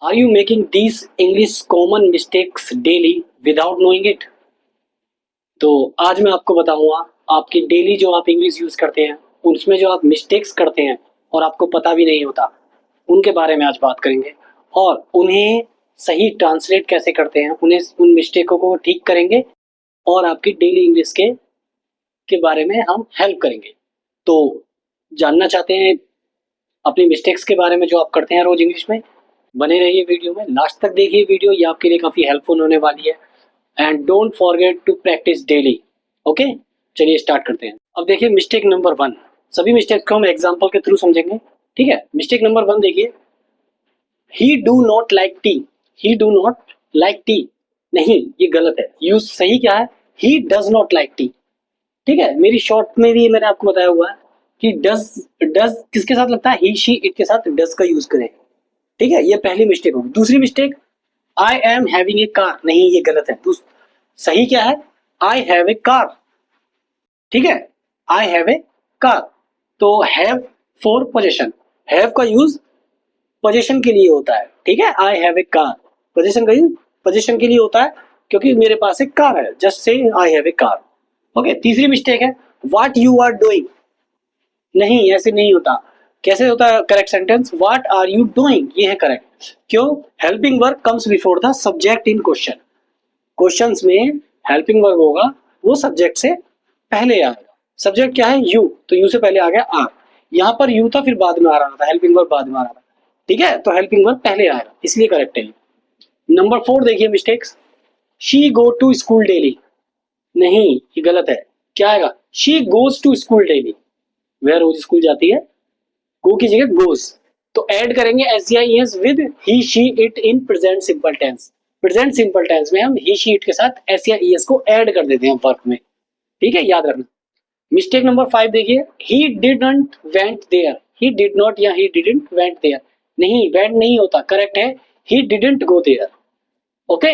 Are you making these English common mistakes daily without knowing it? तो आज मैं आपको बताऊंगा आपकी डेली जो आप इंग्लिश यूज करते हैं उसमें जो आप मिस्टेक्स करते हैं और आपको पता भी नहीं होता, उनके बारे में आज बात करेंगे और उन्हें सही ट्रांसलेट कैसे करते हैं, उन्हें उन मिस्टेकों को ठीक करेंगे और आपकी डेली इंग्लिश के बारे में हम हेल्प करेंगे। तो जानना चाहते हैं अपनी मिस्टेक्स के बारे में जो आप करते हैं रोज इंग्लिश में? बने रहिए वीडियो में, लास्ट तक देखिए वीडियो, ये आपके लिए काफी हेल्पफुल होने वाली है। And don't forget to practice daily. Okay, चलिए स्टार्ट करते हैं। अब देखिए मिस्टेक नंबर 1, सभी मिस्टेक को हम एग्जांपल के थ्रू समझेंगे, ठीक है। मिस्टेक नंबर 1 देखिए, ही do not like T. He do not like T, नहीं, ये गलत है। यूज सही क्या है? He does not like T, ठीक है। मेरी शॉर्ट में भी मैंने आपको बताया हुआ है कि डज डज किसके साथ लगता है? ही शी इट के साथ डज का यूज करें, ठीक है। ये पहली मिस्टेक होगी। दूसरी mistake, I am having a car, नहीं, ये गलत है। सही क्या है? आई हैव ए कार, ठीक है। आई हैव ए कार, तो हैव फॉर पोजेशन, हैव का यूज पोजेशन के लिए होता है, ठीक है। आई हैव ए कार पोजेशन का यूज पोजेशन के लिए होता है, क्योंकि मेरे पास एक कार है। जस्ट से I have a car. Okay, तीसरी मिस्टेक है, व्हाट यू आर डूइंग, नहीं, ऐसे नहीं होता। कैसे होता है correct sentence? What are you doing, ये है करेक्ट। क्यों? Helping verb comes before the subject in question. Questions में हेल्पिंग वर्ब होगा, वो सब्जेक्ट से पहले आएगा। सब्जेक्ट क्या है? यू, तो यू से पहले आ गया आर। यहाँ पर यू था, फिर बाद में आ रहा था, हेल्पिंग वर्ब बाद में आ रहा था, ठीक है। तो हेल्पिंग वर्ब पहले आएगा, इसलिए करेक्ट है। नंबर 4 देखिए mistakes, she go to school daily, नहीं, ये गलत है। क्या आएगा? She goes to school daily, वह रोज स्कूल जाती है, गो की जगह गोज। तो ऐड करेंगे s with he she it in present simple tense. Present simple tense में हम ही शी इट के साथ एस को ऐड कर देते हैं वर्क में, ठीक है, याद रखना। मिस्टेक नंबर 5 देखिए, he didn't went there. He did not या ही डिडंट वेंट देयर, नहीं, वेंट नहीं होता, करेक्ट है he didn't go there. Okay,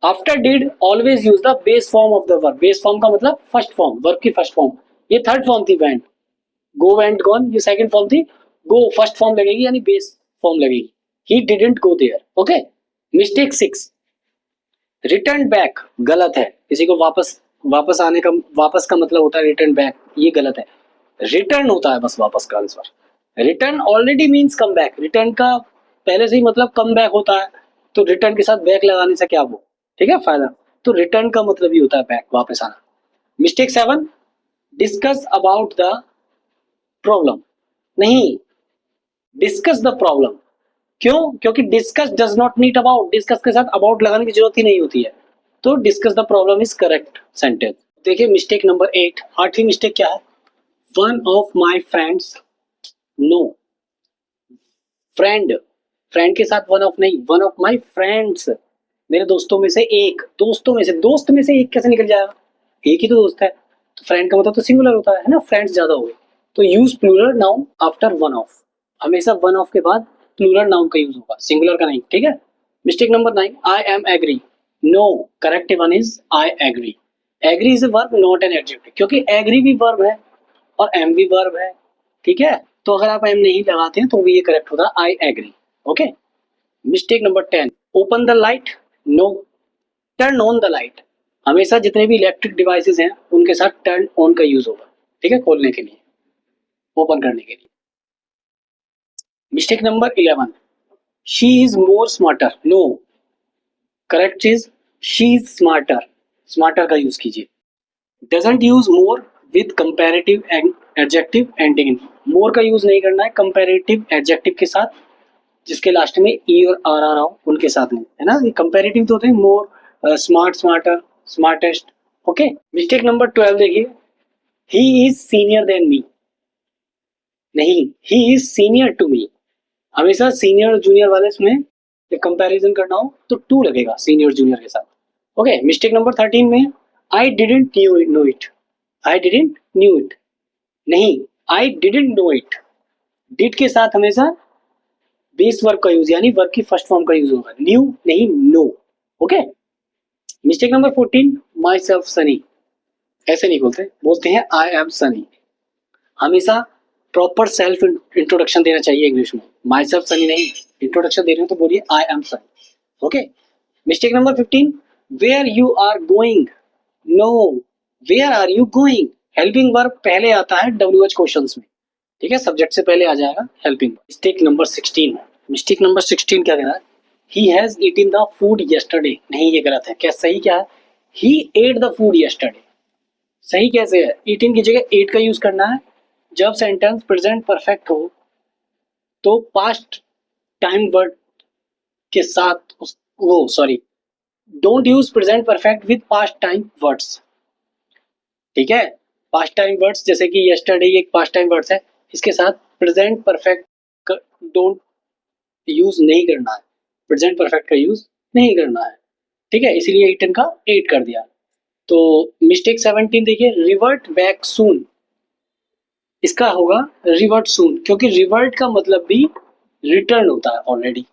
after did always use the base form of the verb. Base form का मतलब first form, verb की first form. ये third form थी वेंट, गो वेंट गॉन, ये सेकंड फॉर्म थी। Go first form लगेगी, यानी base form लगेगी। He didn't go there. Okay, mistake 6, return back, गलत है। किसी को वापस वापस आने का, वापस का मतलब होता है रिटर्न बैक, ये गलत है। रिटर्न होता है बस वापस का answer. Return already means come back, return का पहले से ही मतलब कम बैक होता है, तो रिटर्न के साथ बैक लगाने से क्या वो, ठीक है, फायदा। तो रिटर्न का मतलब ही होता है बैक, वापस आना। Mistake 7, discuss about the problem, नहीं, डिस्कस द प्रॉब्लम। क्यों? क्योंकि discuss does not need about, discuss के साथ अबाउट लगाने की जरूरत ही नहीं होती है, तो discuss the problem is correct sentence. देखिए मिस्टेक नंबर 8, आठवीं मिस्टेक क्या है? One of my friends, no, friend, friend के साथ वन ऑफ नहीं, वन ऑफ माई फ्रेंड्स, मेरे दोस्तों में से एक। दोस्तों में से, दोस्त में से एक कैसे निकल जाएगा? एक ही तो दोस्त है, तो फ्रेंड का मतलब तो सिंगुलर होता है ना, फ्रेंड्स ज्यादा हो गए, तो use plural noun after one of. हमेशा वन ऑफ के बाद प्लूरल नाउन का यूज होगा, सिंगुलर का नहीं, ठीक है। Mistake number 9, I am agree, no, correct one is I agree. Agree is a verb not an adjective, क्योंकि एग्री भी वर्ब है और एम भी वर्ब है, ठीक है। तो अगर आप एम नहीं लगाते हैं तो भी ये करेक्ट होता है, I agree. Okay, mistake number 10, open the light, no, turn on the light. हमेशा जितने भी इलेक्ट्रिक डिवाइसेस हैं उनके साथ टर्न ऑन का यूज होगा, ठीक है, खोलने के लिए, ओपन करने के लिए। Mistake number 11, she is more smarter, no, correct चीज शी इज स्मार्टर, स्मार्टर का यूज कीजिए। Doesn't use more with comparative adjective ending in, more का यूज नहीं करना है कंपैरेटिव एडजेक्टिव के साथ जिसके लास्ट में ई और आर आ रहा हो, उनके साथ नहीं, है ना। कंपैरेटिव तो होते हैं more, smart, smarter, smartest. Okay, mistake number 12 देखिए, he is senior than me, नहीं, he is senior to me. हमेशा सीनियर और जूनियर वाले इसमें कंपैरिजन करना हो तो टू लगेगा सीनियर जूनियर के साथ। ओके, मिस्टेक नंबर 13 में, I didn't know it, I didn't knew it, नहीं, I didn't know it. Did के साथ हमेशा बेस वर्ब का यूज, यानी वर्ब की फर्स्ट फॉर्म का यूज होगा, न्यू नहीं, know. Okay, mistake number 14, myself Sunny, ऐसे नहीं बोलते, बोलते हैं आई एम सनी। हमेशा प्रॉपर सेल्फ इंट्रोडक्शन देना चाहिए इंग्लिश में, माई सेल्फ सनी नहीं, इंट्रोडक्शन दे रहे हो तो बोलिए I am Sunny. Okay. Mistake number 15, where you are going. No, where are you going. Helping verb पहले आता है WH क्वेश्चंस में, ठीक है, सब्जेक्ट से पहले आ जाएगा helping. Mistake number 16, mistake number 16 क्या कह रहा है, he has eaten the food yesterday. नहीं, ये गलत है। क्या सही क्या है, he ate the food yesterday. सही कैसे है, ईटिन की जगह एट का यूज करना है। जब सेंटेंस प्रेजेंट परफेक्ट हो तो पास्ट टाइम वर्ड के साथ वो sorry, don't use present perfect with past time words, ठीक है। पास्ट टाइम वर्ड्स जैसे कि यस्टरडे एक पास्ट टाइम वर्ड्स है, इसके साथ प्रेजेंट परफेक्ट डोंट यूज नहीं करना है, प्रेजेंट परफेक्ट का यूज नहीं करना है, ठीक है। इसीलिए ईटन का 8 कर दिया। तो मिस्टेक 17 देखिए, रिवर्ट बैक सून। इसका होगा रिवर्ट सून, क्योंकि रिवर्ट का मतलब भी रिटर्न होता है ऑलरेडी।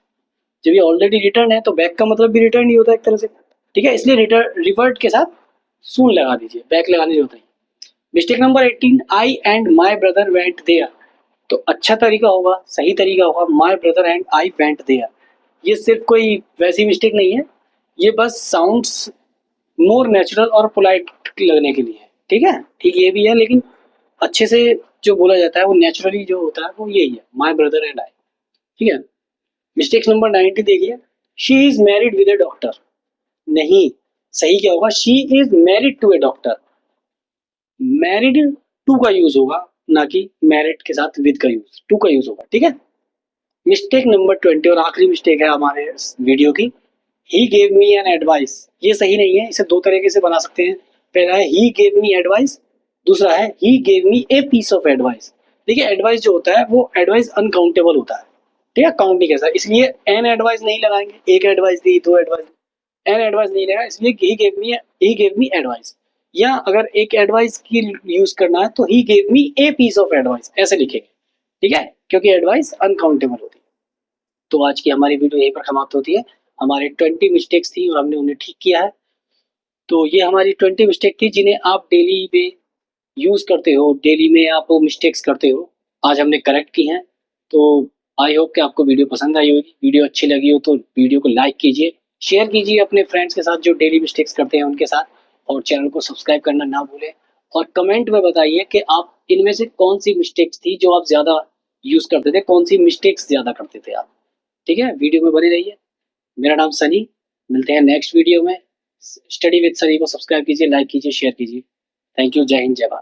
जब ये ऑलरेडी रिटर्न है तो बैक का मतलब भी रिटर्न ही होता है एक तरह से, ठीक है। इसलिए रिटर्न रिवर्ट के साथ सून लगा दीजिए, बैक लगाने की जरूरत नहीं। Mistake number 18, I and my brother went there. तो अच्छा तरीका होगा, सही तरीका होगा my brother and I went there. ये सिर्फ कोई वैसी मिस्टेक नहीं है, ये बस साउंड्स मोर नेचुरल और पोलाइट लगने के लिए है, ठीक है। ठीक ये भी है, लेकिन अच्छे से जो बोला जाता है वो नेचुरली जो होता है वो यही है, माई ब्रदर एंड आई, ठीक है। मिस्टेक नंबर 90 देखिए, she is married with a doctor. नहीं, सही क्या होगा, she is married to a doctor. Married to का यूज होगा, ना कि मैरिड के साथ विद का यूज, टू का यूज होगा, ठीक है। मिस्टेक नंबर 20 और आखिरी मिस्टेक है हमारे वीडियो की, ही गेव मी एन एडवाइस। ये सही नहीं है, इसे दो तरीके से बना सकते हैं। पहला है ही गेव मी एडवाइस, दूसरा है he gave me a piece of advice. देखिए एडवाइस जो होता है वो एडवाइस अनकाउंटेबल होता है, ठीक है, काउंट नहीं कैसा, इसलिए एन एडवाइस नहीं लगाएंगे, एक एडवाइस दी, दो एडवाइस, एन एडवाइस नहीं लगा, इसलिए ही गेव मी एडवाइस। या अगर एक एडवाइस की यूज करना है तो he gave me a piece of advice, ऐसे लिखेंगे, ठीक है, क्योंकि एडवाइस अनकाउंटेबल होती है। तो आज की हमारी वीडियो यहीं पर समाप्त होती है। हमारे 20 मिस्टेक्स थी और हमने उन्हें ठीक किया है। तो ये हमारी 20 मिस्टेक थी जिन्हें आप डेली में यूज करते हो, डेली में आप वो मिस्टेक्स करते हो, आज हमने करेक्ट की हैं। तो आई होप कि आपको वीडियो पसंद आई होगी। वीडियो अच्छी लगी हो तो वीडियो को लाइक कीजिए, शेयर कीजिए अपने फ्रेंड्स के साथ जो डेली मिस्टेक्स करते हैं उनके साथ, और चैनल को सब्सक्राइब करना ना भूलें। और कमेंट में बताइए कि आप इनमें से कौन सी मिस्टेक्स थी जो आप ज़्यादा यूज़ करते थे, कौन सी मिस्टेक्स ज़्यादा करते थे आप, ठीक है। वीडियो में बने रहिए। मेरा नाम सनी, मिलते हैं नेक्स्ट वीडियो में। स्टडी विद सनी को सब्सक्राइब कीजिए, लाइक कीजिए, शेयर कीजिए। थैंक यू, जय हिंद, जय भारत।